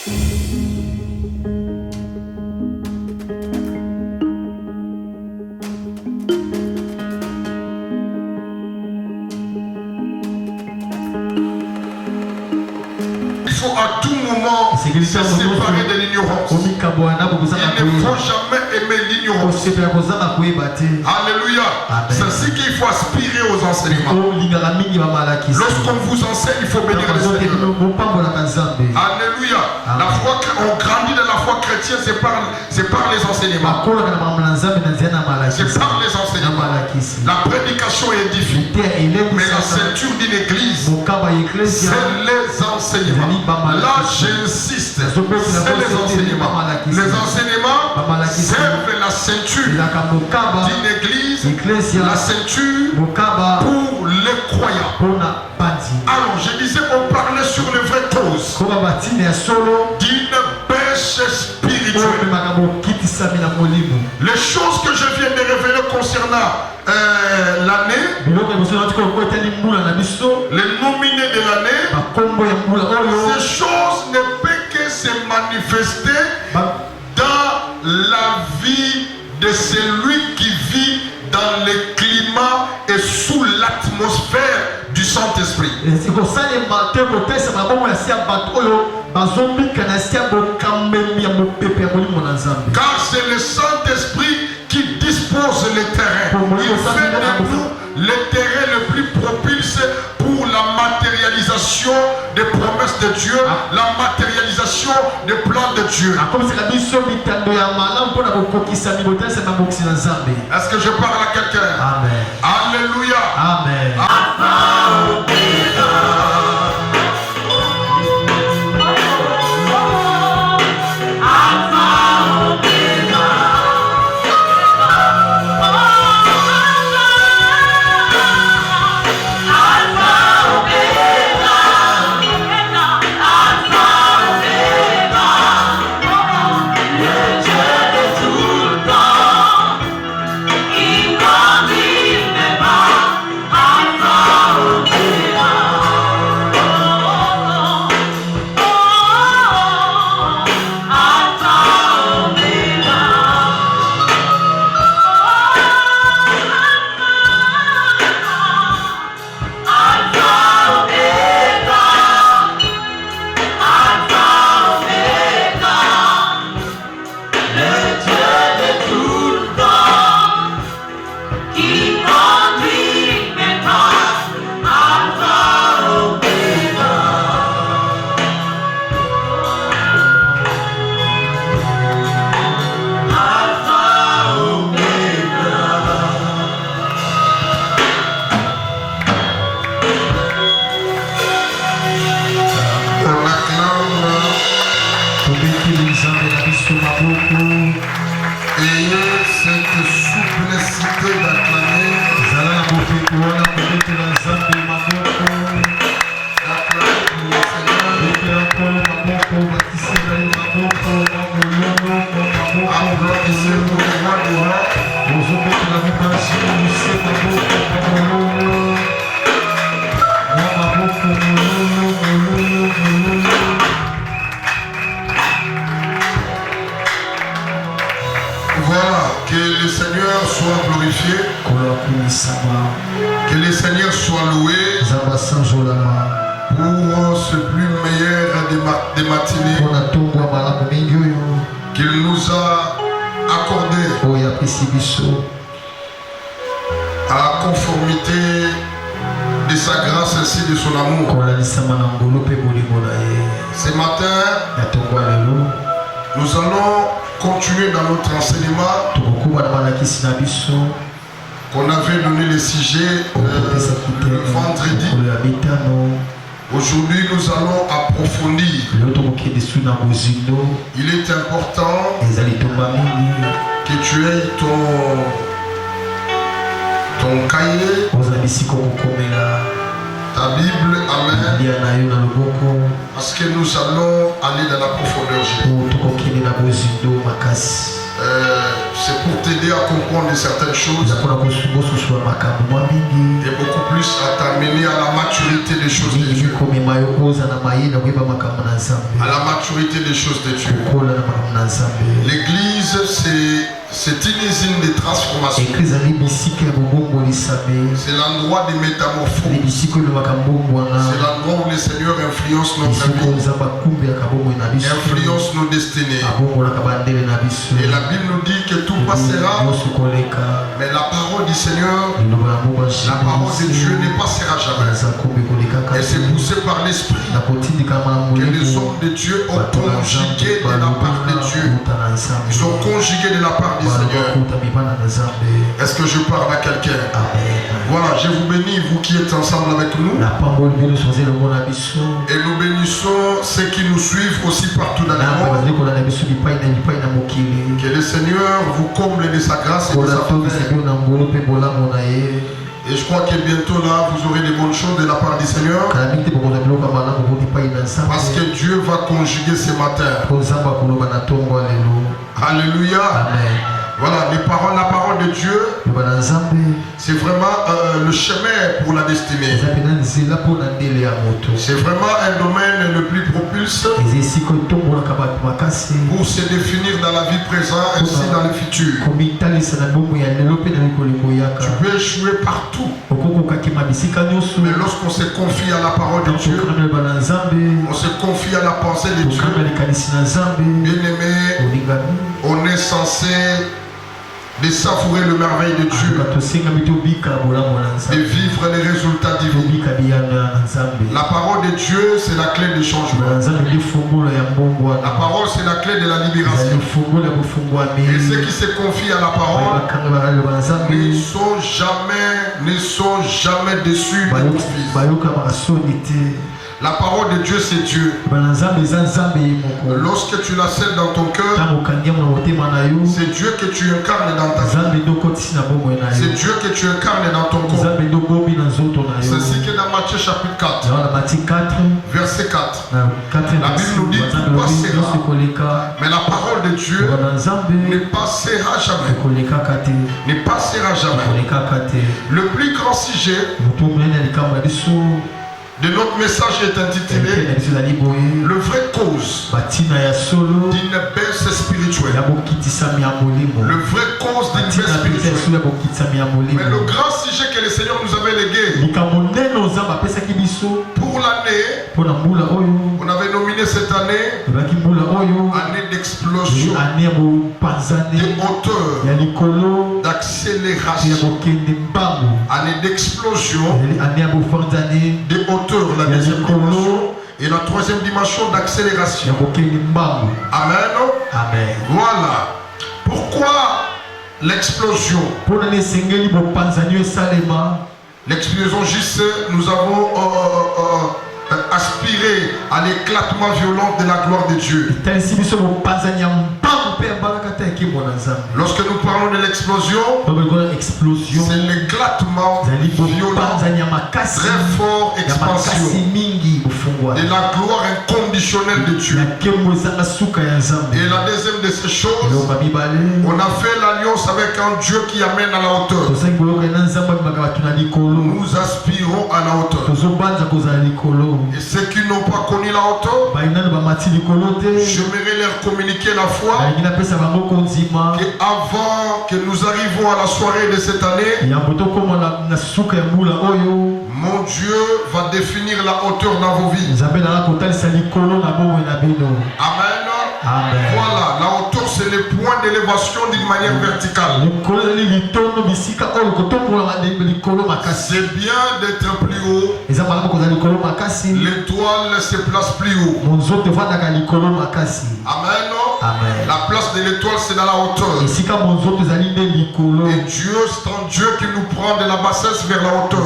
À tout moment se séparer de l'ignorance. Il ne faut jamais aimer l'ignorance. Alléluia. C'est ainsi qu'il faut aspirer aux enseignements. Lorsqu'on vous enseigne, il faut bénir le Seigneur. Alléluia. La foi, on grandit dans la foi chrétienne, c'est par les enseignements. C'est par les enseignements. La prédication édifie. Mais la ceinture d'une église, c'est les enseignements. Là, j'insiste, c'est les enseignements. Les enseignements servent la ceinture d'une église, la ceinture pour les croyants. Alors, je disais, on parlait sur les vraies causes d'une pêche spirituelle. Les choses que je viens de révéler concernant l'année, les nominés de l'année, ces choses ne peuvent que se manifester dans la vie de celui qui vit dans le climat et sous l'atmosphère du Saint-Esprit. Car c'est le Saint-Esprit qui dispose les terrains. Il fait de nous le terrain le plus propice pour la matérialisation des promesses de Dieu, la matérialisation des plans de Dieu. Est-ce que je parle à quelqu'un? Amen. Alléluia. Amen. Voilà, que le Seigneur soit glorifié, que le Seigneur soit loué pour ce plus meilleur des matinées qu'il nous a accordé à la conformité de sa grâce ainsi de son amour. Ce matin, nous allons continuer dans notre enseignement qu'on avait donné le sujet le vendredi. Aujourd'hui, nous allons approfondir. Il est important que tu aies ton cahier, ta Bible, amen. Parce que nous allons aller dans la profondeur. C'est pour t'aider à comprendre certaines choses et beaucoup plus à t'amener à la maturité des choses de Dieu. à la maturité des choses de Dieu. L'église, c'est une usine de transformation. C'est l'endroit des métamorphoses. C'est l'endroit où le Seigneur influence notre vie, influence nos destinées. Et la Bible nous dit que tout passera, mais la parole du Seigneur, la parole de Dieu ne passera jamais. Et c'est poussé par l'Esprit que les hommes de Dieu ont conjugué de la part de Dieu. Ils ont conjugué de la part du Seigneur. Est-ce que je parle à quelqu'un? Voilà, je vous bénis, vous qui êtes ensemble avec nous. Et nous bénissons ceux qui nous suivent aussi partout dans le monde. Que le Seigneur vous comble de sa grâce et de sa faveur. Et je crois que bientôt là, vous aurez des bonnes choses de la part du Seigneur. Parce que Dieu va conjuguer ce matin. Alléluia. Amen. Voilà, la parole de Dieu, c'est vraiment le chemin pour la destinée. C'est vraiment un domaine le plus propulse pour se définir dans la vie présente ainsi dans le futur. Tu peux échouer partout. Mais lorsqu'on se confie à la parole de Dieu, on se confie à la pensée de Dieu, bien aimé, on est censé de savourer le merveille de Dieu, de vivre les résultats divins. La parole de Dieu, c'est la clé du changement. La parole, c'est la clé de la libération. Et ceux qui se confient à la parole ne sont jamais déçus de ton Fils. La parole de Dieu, c'est Dieu. Lorsque tu la scelles dans ton cœur, c'est Dieu que tu incarnes dans ta vie. C'est Dieu que tu incarnes dans ton corps. C'est ainsi que dans Matthieu chapitre 4, verset 4, la Bible nous dit tout passera. Mais la parole de Dieu ne passera jamais. Ne passera jamais. Le plus grand sujet de notre message est intitulé le vrai cause d'une baisse spirituelle. Le vrai cause d'une baisse spirituelle. Mais le grand sujet que le Seigneur nous avait légué pour l'année, on avait nominé cette année année d'explosion, de hauteur, d'accélération, année d'explosion, de hauteur, la deuxième dimension, et la troisième dimension d'accélération. Amen. Amen. Voilà. Pourquoi l'explosion? L'explosion, juste, nous avons aspiré à l'éclatement violent de la gloire de Dieu. Lorsque nous parlons de l'explosion, c'est l'éclatement violent, très fort, expansion de la gloire inconditionnelle de Dieu. Et la deuxième de ces choses, on a fait l'alliance avec un Dieu qui amène à la hauteur. Nous aspirons à la hauteur. Et ceux qui n'ont pas connu la hauteur, j'aimerais leur communiquer la foi qu'avant que nous arrivions à la soirée de cette année, mon Dieu va définir la hauteur dans vos vies. Amen. Amen. Voilà, la hauteur c'est le point d'élévation d'une manière verticale. C'est bien d'être plus haut. L'étoile se place plus haut. Amen. Amen. La place de l'étoile c'est dans la hauteur. Et Dieu, c'est un Dieu qui nous prend de la bassesse vers la hauteur.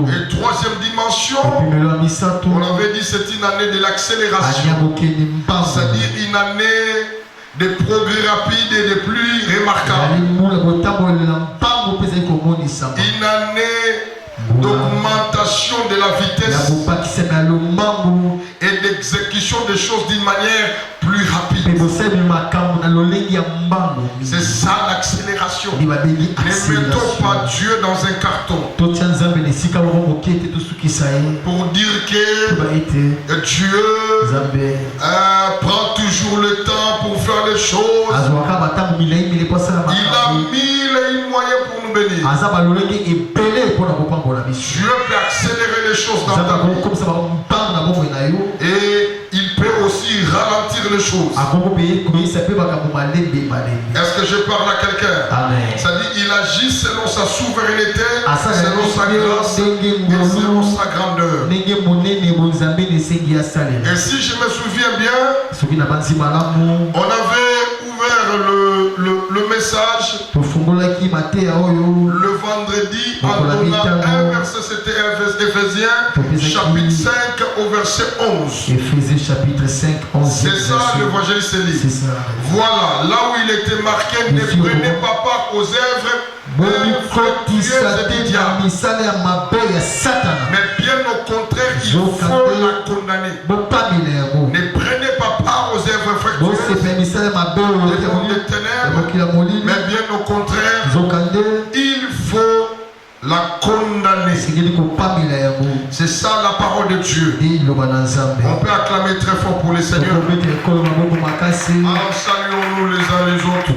Et troisième dimension, on avait dit c'est une année de l'accélération. C'est-à-dire une année de progrès rapide et de pluie remarquable. Une année d'augmentation de la vitesse et d'exécution des choses d'une manière plus rapide. C'est ça l'accélération. Ne mettons pas Dieu dans un carton pour dire que Dieu prend toujours le temps pour faire les choses. Il a mille et une moyens pour nous bénir. Dieu peut accélérer les choses dans ta vie. Et il peut aussi ralentir les choses. Est-ce que je parle à quelqu'un? C'est-à-dire il agit selon sa souveraineté, selon sa grâce et selon sa grandeur. Et si je me souviens bien, on avait ouvert le message le vendredi en donnant un verset, c'était Éphésiens chapitre 5 au verset 11. Éphésiens chapitre 5, 11. C'est ça l'évangéliste lit. Voilà, là où il était marqué, ne prenez pas part aux œuvres infructueuses du diable. Mais bien au contraire, il faut la condamner. Ne prenez pas part aux œuvres infructueuses des ténèbres, mais bien au contraire, il faut la condamner. C'est ça la parole de Dieu. On peut acclamer très fort pour les seigneurs. Alors saluons-nous les uns les autres.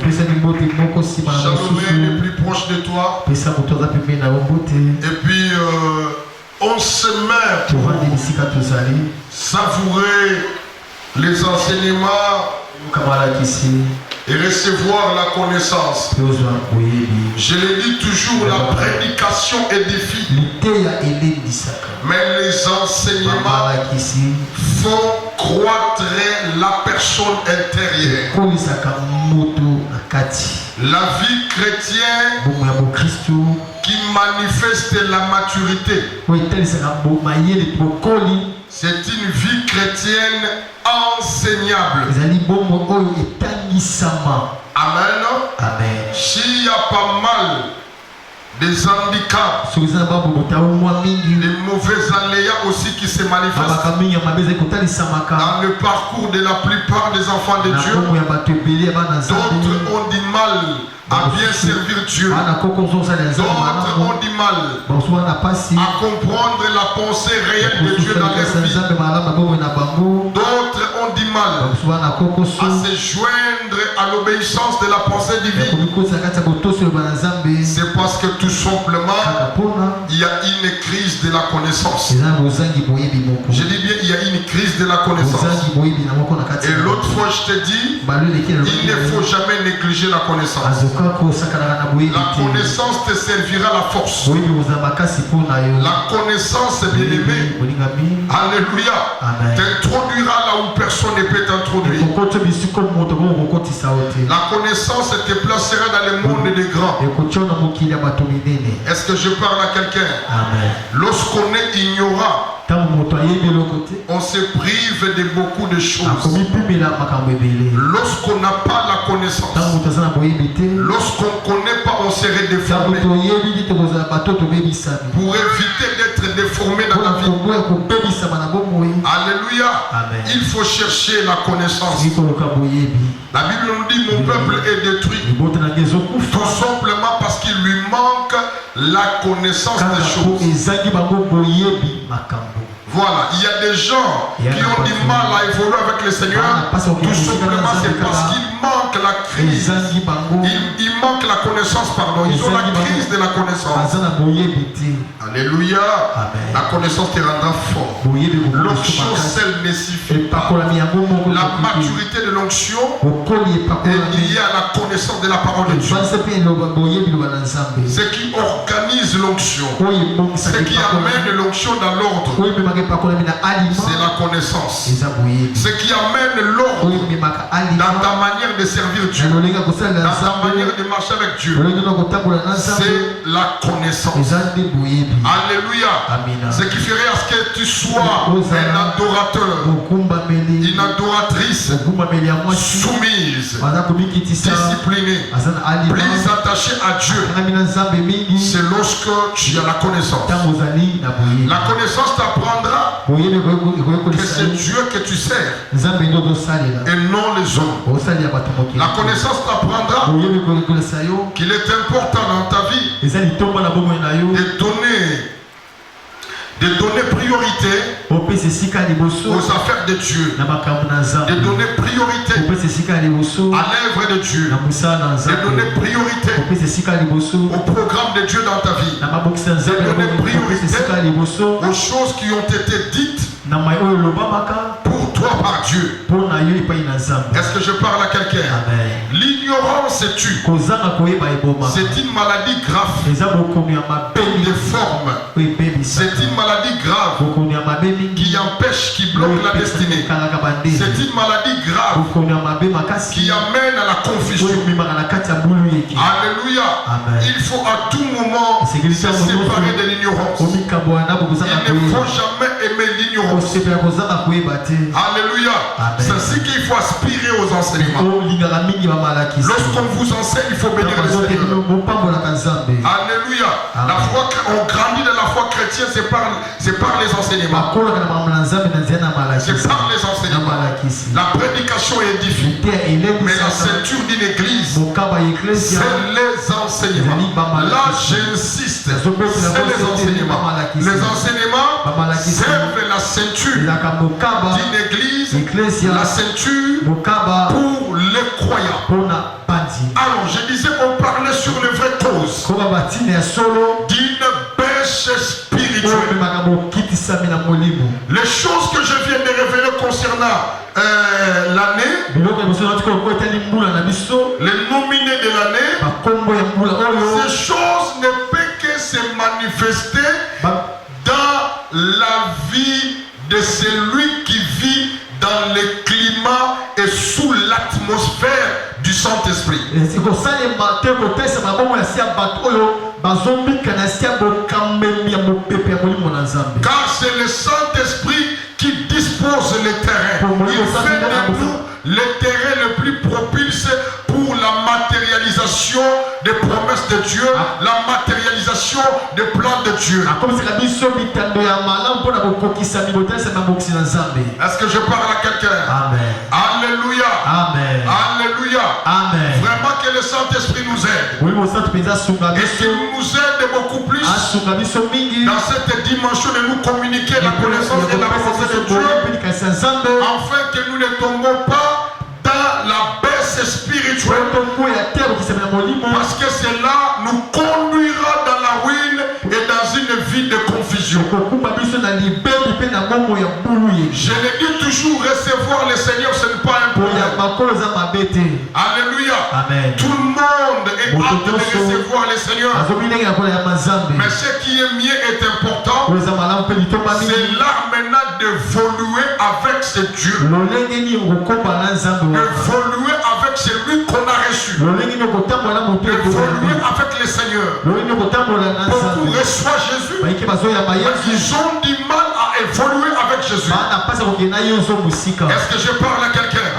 Shalomé les plus proches de toi. Et puis on se met pour savourer les enseignements et recevoir la connaissance. Je le dis toujours, la prédication édifie, mais les enseignements font croître la personne intérieure. La vie chrétienne qui manifeste la maturité, c'est une vie chrétienne enseignable. Amen. S'il y a pas mal des handicaps, des mauvais aléas aussi qui se manifestent dans le parcours de la plupart des enfants de Dieu, d'autres ont du mal à bien servir Dieu. D'autres ont du mal à comprendre la pensée réelle de Dieu dans leur vie. D'autres ont du mal à se joindre à l'obéissance de la pensée divine. C'est parce que tout simplement il y a une crise de la connaissance. Je dis bien, il y a une crise de la connaissance. Et l'autre fois je te dis, il ne faut jamais négliger la connaissance. La connaissance te servira la force. La connaissance, bien-aimé, alléluia, t'introduira là où personne ne peut t'introduire. La connaissance te placera dans le monde des grands. Est-ce que je parle à quelqu'un? Lorsqu'on est ignorant, on se prive de beaucoup de choses. Lorsqu'on n'a pas la connaissance, lorsqu'on ne connaît pas, on serait déformé. Pour éviter d'être déformé dans la vie, alléluia, il faut chercher la connaissance. La Bible nous dit mon peuple est détruit tout simplement parce qu'il lui manque la connaissance des choses. Voilà, il y a des gens qui ont du mal à évoluer avec le Seigneur. Tout simplement, c'est parce qu'ils manquent la crise. Ils manquent la connaissance, pardon. Ils ont la crise de la connaissance. Alléluia. La connaissance te rendra fort. L'onction seule ne suffit pas. La maturité de l'onction est liée à la connaissance de la parole de Dieu. Ce qui organise l'onction, ce qui amène l'onction dans l'ordre, c'est la connaissance. Ce qui amène l'ordre dans ta manière de servir Dieu, dans ta manière de marcher avec Dieu, c'est la connaissance. Alléluia. Ce qui ferait à ce que tu sois un adorateur, une adoratrice soumise, disciplinée, plus attachée à Dieu selon lorsque tu as la connaissance. La connaissance t'apprendra que c'est Dieu que tu sers et non les hommes. La connaissance t'apprendra qu'il est important dans ta vie de donner priorité aux affaires de Dieu, de donner priorité à l'œuvre de Dieu, de donner priorité au programme de Dieu dans ta vie, de donner priorité aux choses qui ont été dites pour toi par Dieu. Est-ce que je parle à quelqu'un? L'ignorance tue. C'est une maladie grave, déforme. C'est une maladie grave qui empêche, qui bloque la destinée. C'est une maladie grave qui amène à la confusion. Alléluia. Il faut à tout moment se séparer de l'ignorance. Il ne faut jamais aimer l'ignorance. Alléluia. C'est ainsi qu'il faut aspirer aux enseignements. Lorsqu'on vous enseigne, il faut bénir le Seigneur. Alléluia. La foi, on grandit dans la foi chrétienne, c'est par les enseignements. C'est par les enseignements. La prédication édifie. Mais la ceinture d'une église, c'est les enseignements. Là, j'insiste, c'est les enseignements. Les enseignements servent la ceinture d'une église, la ceinture pour les croyants. Alors, je disais, on parlait sur les vraies causes d'une baisse spirituelle. Les choses que je viens de révéler concernant l'année, les nominés de l'année, ces choses ne peuvent que se manifester dans la vie de celui qui vit dans le climat et sous l'atmosphère du Saint-Esprit. Car c'est le Saint-Esprit qui dispose les terrains. Il fait de nous les terrains les plus propices pour la matérialisation des promesses de Dieu, la matérialisation des plans de Dieu. Est-ce que je parle à quelqu'un? Amen. Alléluia. Amen. Alléluia. Amen. Vraiment que le Saint-Esprit nous aide. Et qu'il nous aide beaucoup plus dans cette dimension de nous communiquer la connaissance et la pensée de Dieu, afin que nous ne tombons pas dans la baisse spirituelle, parce que cela nous conduira dans la ruine et dans une vie de confusion. Je le dis toujours, recevoir le Seigneur, ce n'est pas un problème. Alléluia. Amen. Tout le monde est apte de recevoir le Seigneur. Mais ce qui est mieux est important, c'est là maintenant d'évoluer avec ce Dieu. Évoluer avec celui qu'on a reçu. Évoluer avec le Seigneur. Beaucoup reçoivent Jésus, mais ils ont du mal à évoluer avec Jésus. Est-ce que je parle à quelqu'un?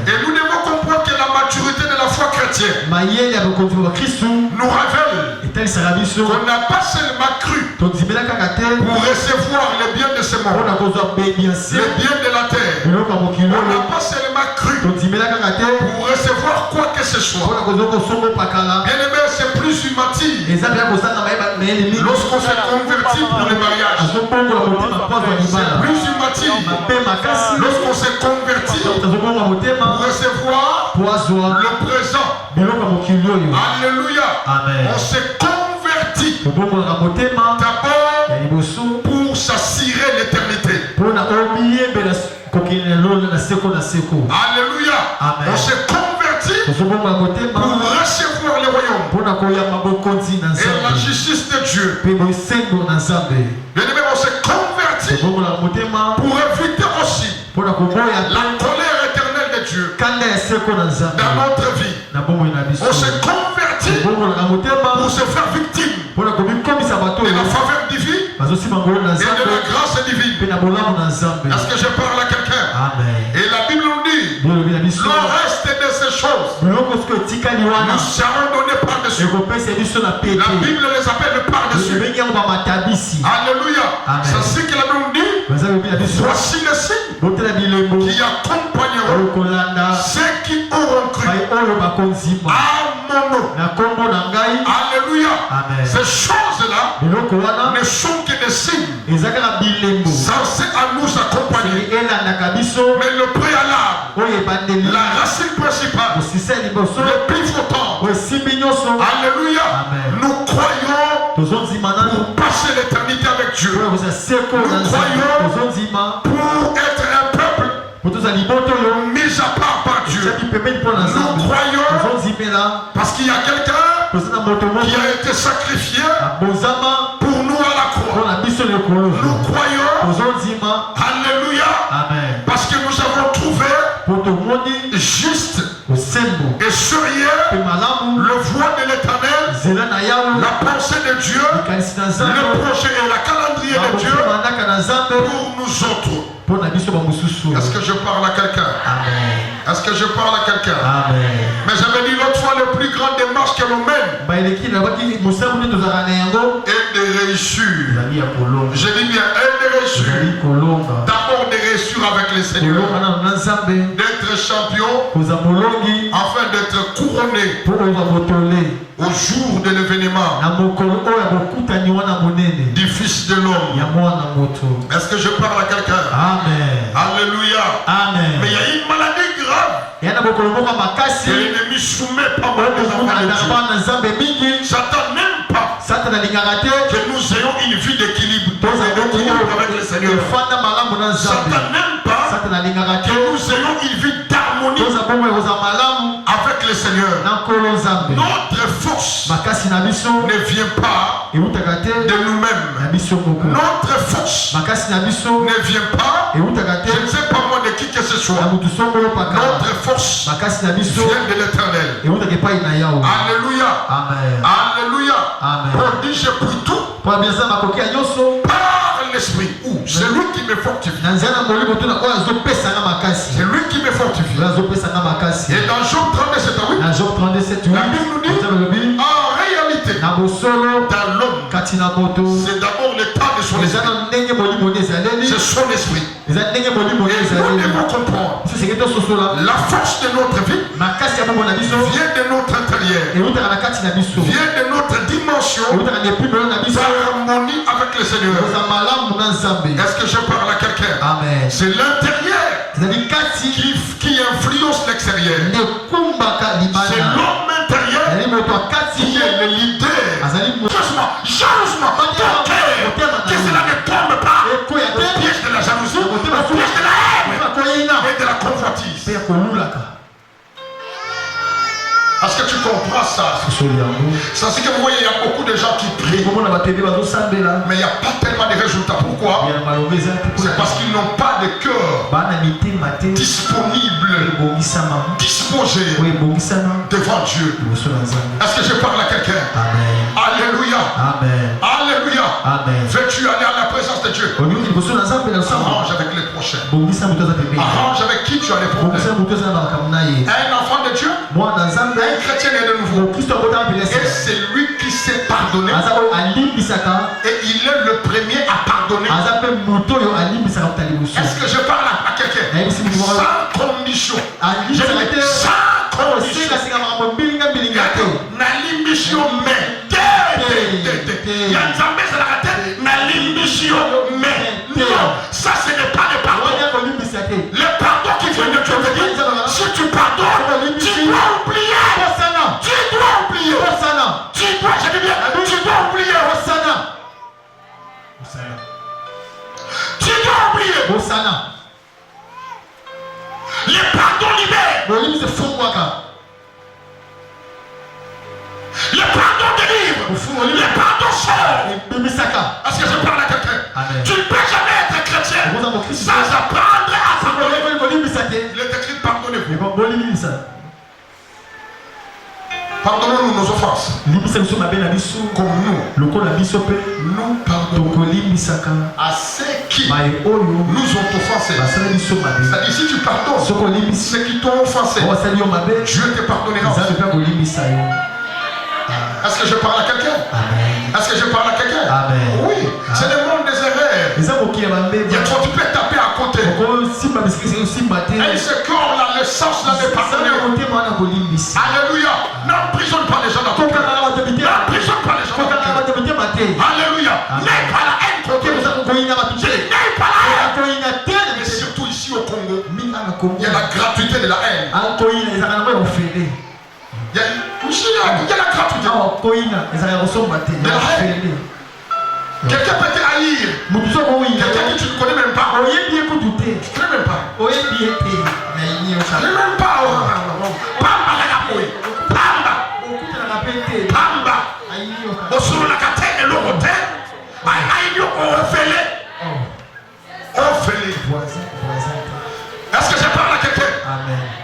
Et nous devons comprendre que la maturité de la foi chrétienne nous révèle qu'on n'a pas seulement cru pour recevoir les biens de ce monde, les biens de la terre. On n'a pas seulement cru pour recevoir quoi que ce soit. Bien aimé, c'est plus humanisé lorsqu'on se convertit pour le mariage. C'est plus humanisé lorsqu'on se convertit pour recevoir le présent. Alléluia. On s'est converti d'abord pour s'assurer l'éternité. Alléluia. On s'est converti pour recevoir le royaume et la justice de Dieu. Bien aimé, on s'est converti pour éviter aussi la colère éternelle de Dieu dans notre vie. On s'est converti pour se faire victime de la faveur divine et de la grâce divine. Est-ce que je parle à quelqu'un? Et la Bible nous dit, le reste de ces choses nous serons donnés par-dessus. La Bible les appelle par-dessus. Alléluia. C'est ce que la Bible dit. Voici les signes qui accompagneront ceux qui auront cru. Alléluia. Ces choses-là ne sont que des signes censés à nous accompagner. Mais le préalable, la racine principale, le pivotant, alléluia, nous croyons pour passer l'éternité avec Dieu. Nous croyons pour être un peuple mis à part par Dieu. Nous croyons parce qu'il y a quelqu'un qui a été sacrifié pour nous à la croix. Nous croyons, alléluia, parce que nous avons trouvé juste et sérieux le voie de l'éternel, la pensée de Dieu, le projet et la calendrier de Dieu pour nous autres. Est-ce que je parle à quelqu'un? Est-ce que je parle à quelqu'un? Mais j'avais dit l'autre fois, le plus grand démarche que l'on mène est de réussir. Je dis bien, est de réussir. D'abord de réussir avec les seigneurs, d'être champion, afin d'être couronné au jour de l'événement du Fils de l'homme. Est-ce que je parle à quelqu'un? Alléluia. Mais il y a une maladie grave que l'ennemi soumet pas mal de Dieu. Satan n'aime pas que nous ayons une vie d'équilibre avec le Seigneur. Satan n'aime pas que nous ayons une vie d'harmonie avec le Seigneur. Notre force ne vient pas de nous-mêmes. Notre force ne vient pas, je ne sais pas moi de qui que ce soit. Notre force vient de l'Éternel. Alléluia. Alléluia. Prodige et puis tout par l'Esprit. C'est lui qui me fortifie. C'est lui qui me fortifie. Et dans Job 37, la Bible nous dit, en réalité, dans l'homme, c'est d'abord l'état de son esprit. C'est son esprit. Et nous devons comprendre, la force de notre vie vient de notre intérieur, vient de notre dimension par harmonie avec le Seigneur. Est-ce que je parle à quelqu'un? C'est l'intérieur qui influence l'extérieur. C'est l'homme intérieur qui est le leader. Changement, ton cœur, que cela ne tombe pas au piège de la jalousie, au piège de la haine et de la convoitise. Est-ce que tu comprends ça? C'est ce que vous voyez, il y a beaucoup de gens qui prient, mais il n'y a pas tellement de résultats. Pourquoi? C'est parce qu'ils n'ont pas de cœur disponible, disposé devant Dieu. Est-ce que je parle à quelqu'un? Alléluia. Alléluia. Veux-tu aller à la présence de Dieu? Arrange avec les prochains. Arrange avec qui tu as les problèmes. Un enfant de Dieu, un chrétien est de nouveau. Et c'est lui qui s'est pardonné. Et il est le premier à pardonner. Est-ce que je parle à quelqu'un? Sans condition. Sans condition. Mission mais il y a jamais à la tête mission mais non, ça ce n'est pas le pardon. Le pardon qui vient de Dieu veut dire si tu pardonnes, tu dois oublier. Tu dois oublier. Tu dois, je dis bien, tu dois oublier. Tu dois oublier. Le pardon libère. Le pardon délivre. Le pardon sauve. Est-ce que je parle à quelqu'un? Tu ne peux jamais être chrétien sans apprendre à pardonner. Il est écrit pardonnez-vous. Pardonnons-nous nos offenses. Comme nous pardonnons à ceux qui nous ont offensés. C'est-à-dire, si tu pardonnes ceux qui t'ont offensé, Dieu te pardonnera. Est-ce que je parle à quelqu'un? Est-ce que je parle à quelqu'un? Oui, c'est le monde des erreurs. Tu peux taper à côté. Et ce corps-là, le sens là n'est pas donné. Alléluia. N'emprisonne pas les gens dans ton cœur. N'emprisonne pas les gens dans ton cœur. Alléluia. N'aie pas la haine contre eux. N'aie pas la haine. Mais surtout ici au Congo, il y a la gratuité de la haine. Il y a la gratuité. De la haine. Quelqu'un peut te haïr. Quelqu'un que tu ne connais même pas. Tu ne connais même pas. Tu ne connais même pas. Pamba la gapoui. Pamba. Osuru la kate et l'orote. Aïe, ofele. Ofele. Est-ce que je parle à quelqu'un?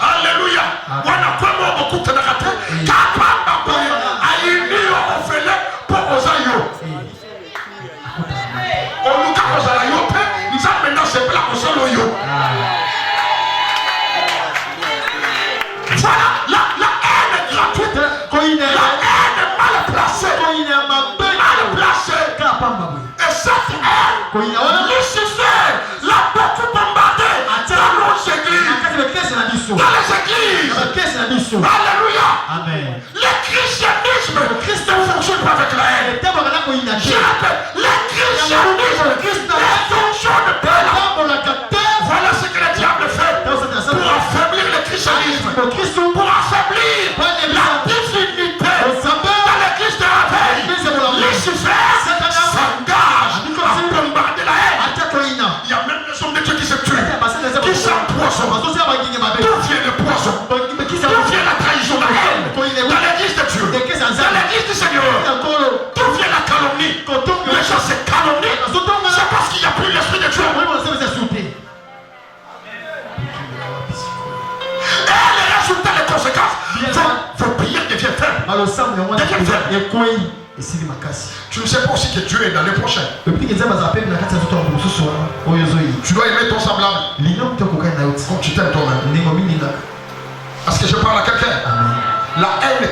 Alléluia. Wana kwa mo okuta na kate. Kapamba kwa aïe ofele pour osayo. Voilà, la haine est gratuite. La haine est mal placée. Mal placée. Et cette haine, Lucifer l'a beaucoup bombardé dans les églises. Alléluia. Amen. Le christianisme ne fonctionne pas avec la haine. Le christianisme ne fonctionne pas. Voilà ce que le diable fait pour affaiblir le christianisme, pour affaiblir la divinité dans l'église de la veille. Lucifer s'engage à bombarder la haine. Il y a même les hommes de Dieu qui se tuent, qui s'empoisonnent. D'où vient le poison? D'où vient la trahison, la haine dans l'église de Dieu, dans l'église du Seigneur? D'où vient la calomnie? Les gens se calomnient, c'est parce qu'il n'y a plus l'esprit de Dieu. Et les résultats, les conséquences, vos prières deviennent faibles. Tu ne sais pas aussi que Dieu est dans les prochains. Tu dois aimer ton semblable comme tu t'aimes toi-même. Est-ce que je parle à quelqu'un? La haine